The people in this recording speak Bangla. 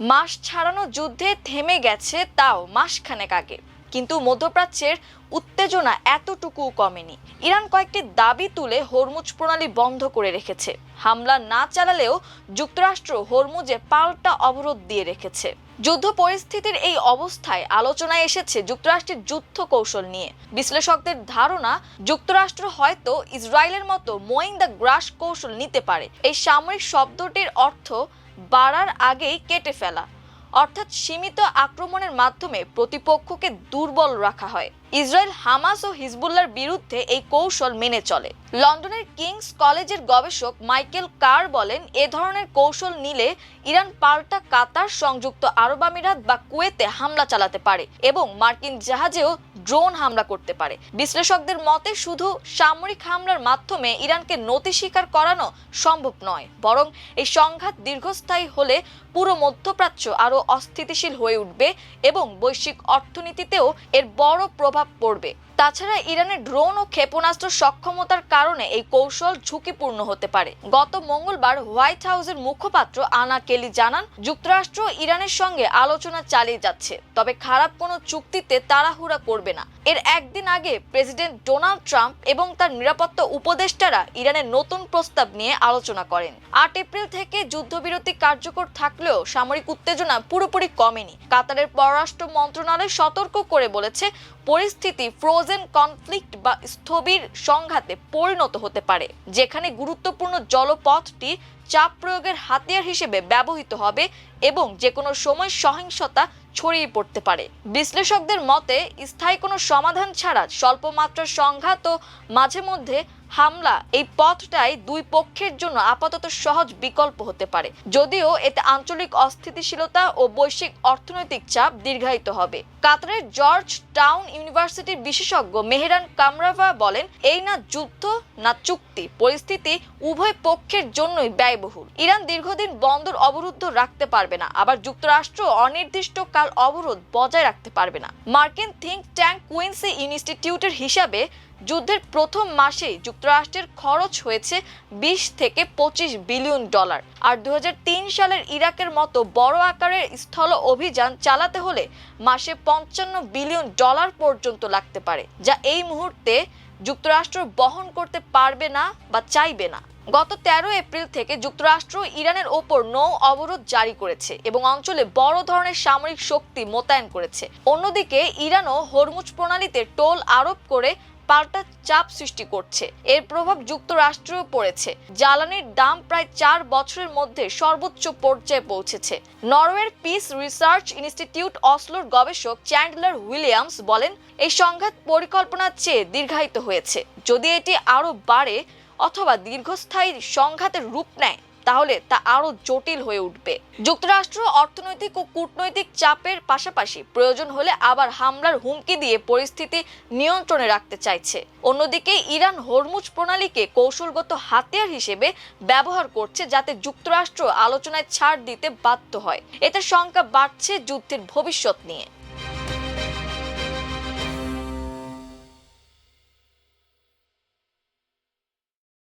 মাস ছাড়ানো যুদ্ধে থেমে গেছে তাও মাসখানেক আগে, কিন্তু মধ্যপ্রাচ্যের উত্তেজনা এতটুকুও কমেনি। ইরান কয়েকটি দাবি তুলে হরমুজ প্রণালী বন্ধ করে রেখেছে। হামলা না চালালেও যুক্তরাষ্ট্র হরমুজে পাল্টা অবরোধ দিয়ে রেখেছে। যুদ্ধ পরিস্থিতির এই অবস্থায় আলোচনায় এসেছে যুক্তরাষ্ট্রের যুদ্ধ কৌশল নিয়ে। বিশ্লেষকদের ধারণা, যুক্তরাষ্ট্র হয়তো ইসরায়েলের মতো মোয়িং দ্য গ্রাস কৌশল নিতে পারে। এই সামরিক শব্দটির অর্থ বাড়ার আগেই কেটে ফেলা, অর্থাৎ সীমিত আক্রমণের মাধ্যমে প্রতিপক্ষকে দুর্বল রাখা হয়। ইসরায়েল হামাস ও হিজবুল্লাহর বিরুদ্ধে এই কৌশল মেনে চলে। লন্ডনের কিংস কলেজের গবেষক মাইকেল কার বলেন, এ ধরনের কৌশল নিলে ইরান পাল্টা কাতার, সংযুক্ত আরব আমিরাত বা কুয়েতে হামলা চালাতে পারে এবং মার্কিন জাহাজেও ড্রোন হামলা করতে পারে। বিশ্লেষকদের মতে শুধু সামরিক হামলার মাধ্যমে ইরানকে নতি স্বীকার করানো সম্ভব নয়, বরং এই সংঘাত দীর্ঘস্থায়ী হলে পুরো মধ্যপ্রাচ্য আরও অস্থিতিশীল হয়ে উঠবে এবং বৈশ্বিক অর্থনীতিতেও এর বড় প্রভাব পড়বে। তাছাড়া ইরানের ড্রোন ও ক্ষেপণাস্ত্র সক্ষমতার কারণে এই কৌশল ঝুঁকিপূর্ণ হতে পারে। গত মঙ্গলবার হোয়াইট হাউসের মুখপাত্র আনা কেলি জানান, যুক্তরাষ্ট্র ইরানের সঙ্গে আলোচনা চালিয়ে যাচ্ছে, তবে খারাপ কোনো চুক্তিতে তাড়াহুড়া করবে না। এর একদিন আগে প্রেসিডেন্ট ডোনাল্ড ট্রাম্প এবং তার নিরাপত্তা উপদেষ্টারা ইরানের নতুন প্রস্তাব নিয়ে আলোচনা করেন। ৮ এপ্রিল থেকে যুদ্ধবিরতি কার্যকর থাকলেও সামরিক উত্তেজনা পুরোপুরি কমেনি। কাতারের পররাষ্ট্র মন্ত্রণালয় সতর্ক করে বলেছে, পরিস্থিতি ফ্রোজেন কনফ্লিক্ট বা স্থবির সংঘাতে পরিণত হতে পারে, যেখানে গুরুত্বপূর্ণ জলপথটি চাপ প্রয়োগের হাতিয়ার হিসেবে ব্যবহৃত হবে এবং যে কোনো সময় সহিংসতা ছড়িয়ে পড়তে পারে। বিশ্লেষকদের মতে, স্থায়ী কোনো সমাধান ছাড়া স্বল্প মাত্রার সংঘাত ও মাঝে মধ্যে হামলা, এই পথটাই দুই পক্ষের জন্য আপাতত সহজ বিকল্প হতে পারে, যদিও এতে আঞ্চলিক অস্থিতিশীলতা ও বৈশ্বিক অর্থনৈতিক চাপ দীর্ঘায়িত হবে। কাতারের জর্জ টাউন ইউনিভার্সিটির বিশেষজ্ঞ মেহরান কামরাভা বলেন, এই না যুদ্ধ না চুক্তি, পরিস্থিতি উভয় পক্ষের জন্যই ব্যয়বহুল। ইরান দীর্ঘদিন বন্দর অবরুদ্ধ রাখতে পারবে না, আবার যুক্তরাষ্ট্র অনির্দিষ্টকাল অবরোধ বজায় রাখতে পারবে না। মার্কিন থিঙ্ক ট্যাঙ্ক কুইন্সি ইনস্টিটিউটের হিসাবে যুদ্ধের প্রথম মাসেই যুক্তরাষ্ট্রের খরচ হয়েছে 20 থেকে 25 বিলিয়ন ডলার। আর 2003 সালের ইরাকের মতো বড় আকারের স্থল অভিযান চালাতে হলে মাসে 55 বিলিয়ন ডলার পর্যন্ত লাগতে পারে, যা এই মুহূর্তে যুক্তরাষ্ট্র বহন করতে পারবে না বা চাইবে না। গত 13 এপ্রিল থেকে যুক্তরাষ্ট্র ইরানের ওপর নৌ অবরোধ জারি করেছে এবং অঞ্চলে বড় ধরনের সামরিক শক্তি মোতায়েন করেছে। অন্যদিকে ইরানও হরমুজ প্রণালীতে টোল আরোপ করে পাল্টা চাপ সৃষ্টি করছে। এর প্রভাব যুক্তরাষ্ট্রেও পড়েছে। জ্বালানির দাম প্রায় 4 বছরের মধ্যে সর্বোচ্চ পর্যায়ে পৌঁছেছে। নরওয়ের পিস রিসার্চ ইনস্টিটিউট অসলোর গবেষক চ্যান্ডলার উইলিয়ামস বলেন, এই সংঘাত পরিকল্পনার চেয়ে দীর্ঘায়িত হয়েছে। যদি এটি আরও বাড়ে অথবা দীর্ঘস্থায়ী সংঘাতের রূপ নেয়, তাহলে তা আরো জটিল হয়ে উঠবে। যুক্তরাষ্ট্র অর্থনৈতিক ও কূটনৈতিক চাপের পাশাপাশি প্রয়োজন হলে আবার হামলার হুমকি দিয়ে পরিস্থিতি নিয়ন্ত্রণে রাখতে চাইছে। অন্যদিকে ইরান হরমুজ প্রণালীকে কৌশলগত হাতিয়ার হিসেবে ব্যবহার করছে, যাতে যুক্তরাষ্ট্র আলোচনায় ছাড় দিতে বাধ্য হয়। এতে শঙ্কা বাড়ছে যুদ্ধের ভবিষ্যৎ নিয়ে।